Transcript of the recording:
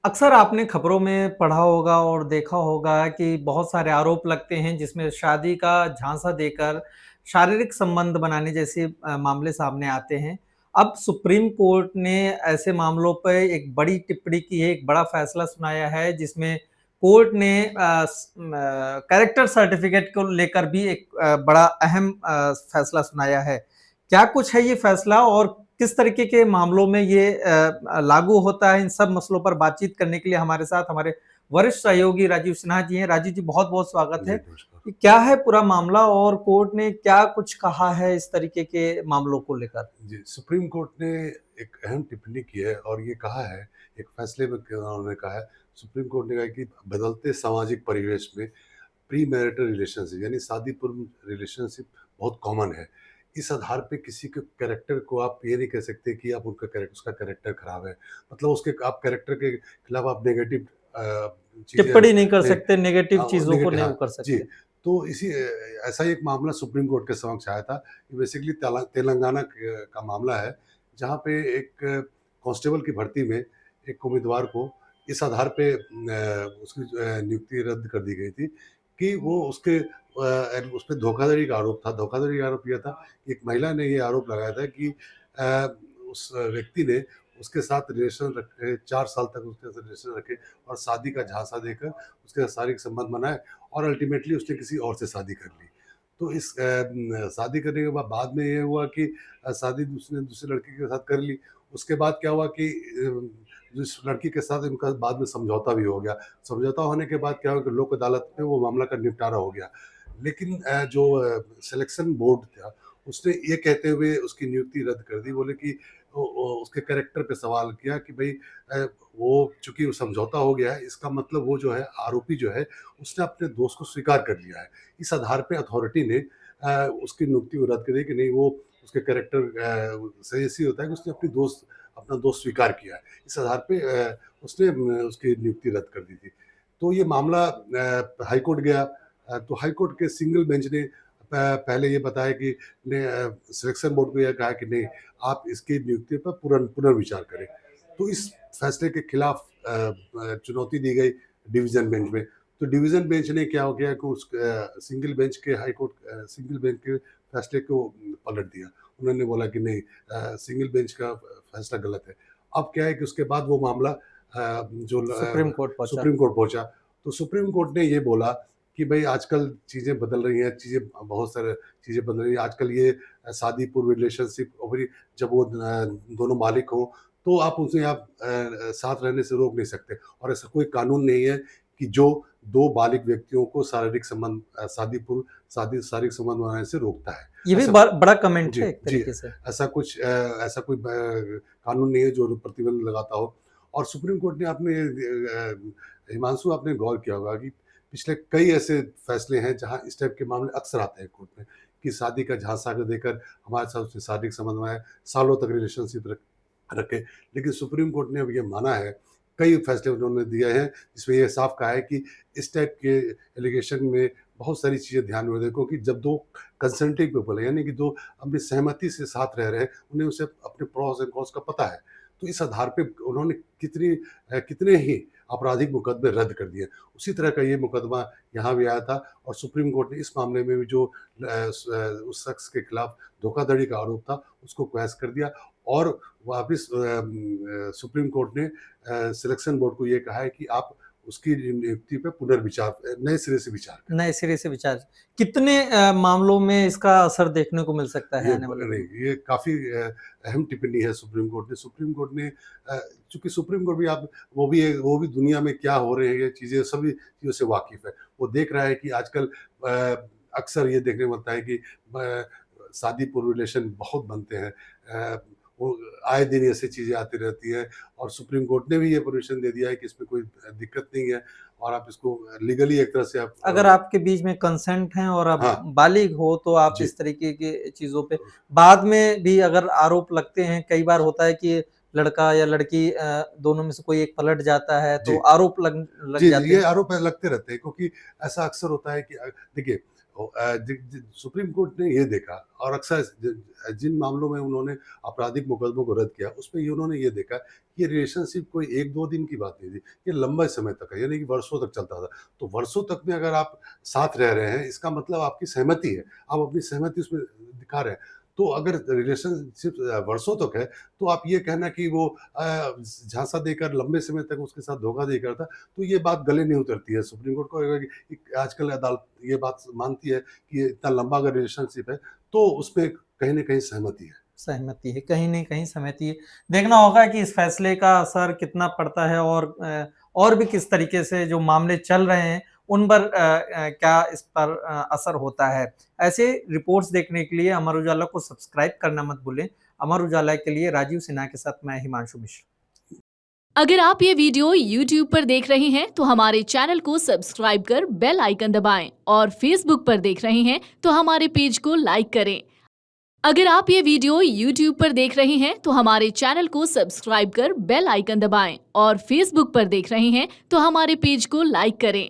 अक्सर आपने खबरों में पढ़ा होगा और देखा होगा कि बहुत सारे आरोप लगते हैं जिसमें शादी का झांसा देकर शारीरिक संबंध बनाने जैसे मामले सामने आते हैं। अब सुप्रीम कोर्ट ने ऐसे मामलों पर एक बड़ी टिप्पणी की है, एक बड़ा फैसला सुनाया है जिसमें कोर्ट ने कैरेक्टर सर्टिफिकेट को लेकर भी एक बड़ा अहम फैसला सुनाया है। क्या कुछ है ये फैसला और किस तरीके के मामलों में ये लागू होता है? इन सब मसलों पर बातचीत करने के लिए हमारे साथ हमारे वरिष्ठ सहयोगी राजीव सिन्हा जी हैं। राजीव जी बहुत-बहुत स्वागत जी, है। नमस्कार। कि क्या है पूरा मामला और कोर्ट ने क्या कुछ कहा है इस तरीके के मामलों को लेकर? जी, सुप्रीम कोर्ट ने एक अहम टिप्पणी की है और ये कहा है, एक फैसले में उन्होंने कहा है, सुप्रीम कोर्ट ने कहा है कि बदलते सामाजिक परिवेश में प्री मैरिटल रिलेशनशिप यानी शादी पूर्व रिलेशनशिप बहुत कॉमन है। इस आधार पे किसी के कैरेक्टर को आप ये नहीं कह सकते कि आप उसका कैरेक्टर खराब है। मतलब उसके आप कैरेक्टर के खिलाफ आप नेगेटिव चीज़ें टिप्पणी नहीं कर ने सकते, नेगेटिव चीज़ों को नेगेटिव नहीं वो हाँ, कर जी। सकते। तो ऐसा ही एक मामला सुप्रीम कोर्ट के समक्ष आया था। ये बेसिकली तेलंगाना का मामला है, जहाँ पे एक कांस्टेबल की भर्ती में एक उम्मीदवार को इस आधार पे उसकी नियुक्ति रद्द कर दी गई थी कि वो उस पे धोखाधड़ी का आरोप था। धोखाधड़ी का आरोप ये था कि एक महिला ने ये आरोप लगाया था कि उस व्यक्ति ने उसके साथ रिलेशन रखे, 4 साल तक उसके साथ रिलेशन रखे और शादी का झांसा देकर उसके साथ शारीरिक संबंध बनाए और अल्टीमेटली उसने किसी और से शादी कर ली। तो शादी करने के बाद में ये हुआ कि शादी उसने दूसरी लड़की के साथ कर ली। उसके बाद क्या हुआ कि जिस लड़की के साथ इनका बाद में समझौता भी हो गया। समझौता होने के बाद क्या हुआ कि लोक अदालत में वो मामला का निपटारा हो गया। लेकिन सिलेक्शन बोर्ड था, उसने ये कहते हुए उसकी नियुक्ति रद्द कर दी। बोले कि वो उसके कैरेक्टर पे सवाल किया कि भई वो चूँकि समझौता हो गया है, इसका मतलब वो जो है आरोपी जो है, उसने अपने दोष को स्वीकार कर लिया है। इस आधार पे अथॉरिटी ने उसकी नियुक्ति को रद्द कर दी कि नहीं वो उसके कैरेक्टर से ऐसे ही होता है कि उसने अपना दोष स्वीकार किया है। इस आधार पे उसने उसकी नियुक्ति रद्द कर दी थी। तो ये मामला हाई कोर्ट गया। तो हाई कोर्ट के सिंगल बेंच ने पहले ये बताया कि सिलेक्शन बोर्ड को ये कहा कि नहीं, आप इसकी नियुक्ति पर पुनर्विचार करें। तो इस फैसले के खिलाफ चुनौती दी गई डिवीज़न बेंच में। तो डिवीज़न बेंच ने क्या हो गया कि सिंगल बेंच के फैसले को पलट दिया। उन्होंने बोला कि नहीं, सिंगल बेंच का फैसला गलत है। अब क्या है कि उसके बाद वो मामला सुप्रीम कोर्ट पहुँचा। सुप्रीम कोर्ट पहुँचा। तो सुप्रीम कोर्ट ने ये बोला कि भई आजकल चीज़ें बदल रही हैं, बहुत सारे चीज़ें बदल रही हैं। आजकल ये शादी पूर्व रिलेशनशिप और फिर जब वो दोनों मालिक हों, तो आप साथ रहने से रोक नहीं सकते और ऐसा कोई कानून नहीं है कि जो 2 बालिग व्यक्तियों को शारीरिक संबंध बनाने से रोकता है। ये भी ऐसा बड़ा कमेंट जी, है एक जी। तरीके से। ऐसा कोई कानून नहीं है जो प्रतिबंध लगाता हो और सुप्रीम कोर्ट ने हिमांशु, आपने गौर किया होगा कि पिछले कई ऐसे फैसले हैं जहाँ इस टाइप के मामले अक्सर आते हैं कोर्ट में कि शादी का झांसा देकर हमारे साथ उसने शारीरिक संबंध बनाए, सालों तक रिलेशनशिप रखे। लेकिन सुप्रीम कोर्ट ने अब ये माना है, कई फैसले उन्होंने दिए हैं जिसमें ये साफ कहा है कि इस टाइप के एलिगेशन में बहुत सारी चीज़ें ध्यान में रखो कि जब 2 कंसेंटिंग पीपल है, यानी कि 2 अपनी सहमति से साथ रह रहे हैं, उन्हें उसे अपने प्रोस एंड कॉन्स का पता है। तो इस आधार पे उन्होंने कितने ही आपराधिक मुकदमे रद्द कर दिए। उसी तरह का ये मुकदमा यहाँ भी आया था और सुप्रीम कोर्ट ने इस मामले में भी जो उस शख्स के खिलाफ धोखाधड़ी का आरोप था, उसको क्वैश कर दिया और वापिस सुप्रीम कोर्ट ने सिलेक्शन बोर्ड को ये कहा है कि आप उसकी नियुक्ति पे नए सिरे से विचार करें। नए सिरे से विचार कितने मामलों में इसका असर देखने को मिल सकता है ये आने ब वाले दिनों में? नहीं, ये काफ़ी अहम टिप्पणी है सुप्रीम कोर्ट ने। चूँकि सुप्रीम कोर्ट भी आप वो भी दुनिया में क्या हो रहे हैं ये चीज़ें सभी चीज़ों से वाकिफ़ है। वो देख रहा है कि आजकल अक्सर ये देखने को मिलता है कि शादी पूर्व रिलेशन बहुत बनते हैं। वो आए दिन ऐसी चीज़ें आती रहती हैं और सुप्रीम कोर्ट ने भी ये परमिशन दे दिया है कि इसमें कोई दिक्कत नहीं है और आप इसको लीगली एक तरह से आप अगर आपके बीच में कंसेंट है और आप हाँ, बालिग हो तो आप जी। इस तरीके की चीज़ों पे बाद में भी अगर आरोप लगते हैं, कई बार होता है कि लड़का या लड़की दोनों में से कोई एक पलट जाता है तो जी। आरोप लग लग जी, जाते ये हैं। आरोप लगते रहते हैं क्योंकि ऐसा अक्सर होता है कि देखिए सुप्रीम कोर्ट ने ये देखा, और अक्सर जिन मामलों में उन्होंने आपराधिक मुकदमों को रद्द किया, उसमें ये उन्होंने ये देखा कि ये रिलेशनशिप कोई 1-2 दिन की बात नहीं थी, ये लंबे समय तक है, यानी कि वर्षों तक चलता था। तो वर्षों तक में अगर आप साथ रह रहे हैं, इसका मतलब आपकी सहमति है, आप अपनी सहमति उसमें दिखा रहे हैं। तो अगर रिलेशनशिप वर्षों तक है, तो आप ये कहना कि वो झांसा देकर लंबे समय तक उसके साथ धोखाधड़ी करता, तो ये बात गले नहीं उतरती है। सुप्रीम कोर्ट को लगेगा कि आजकल अदालत ये बात मानती है कि ये इतना लंबा अगर रिलेशनशिप है, तो उसमें कहीं न कहीं सहमति है। सहमति है, कहीं न कहीं सहमति है। देखना होगा कि इस फैसले का असर कितना पड़ता है और भी किस तरीके से जो मामले चल रहे हैं, उन पर क्या इस पर असर होता है। ऐसे रिपोर्ट्स देखने के लिए अमर उजाला को सब्सक्राइब करना मत भूलें। अमर उजाला के लिए राजीव सिन्हा के साथ मैं हिमांशु मिश्र। अगर आप ये वीडियो YouTube पर देख रहे हैं तो हमारे चैनल को सब्सक्राइब कर बेल आइकन दबाएं और Facebook पर देख रहे हैं तो हमारे पेज को लाइक करें। अगर आप ये वीडियो YouTube पर देख रहे हैं तो हमारे चैनल को सब्सक्राइब कर बेल आइकन दबाएं और Facebook पर देख रहे हैं तो हमारे पेज को लाइक करें।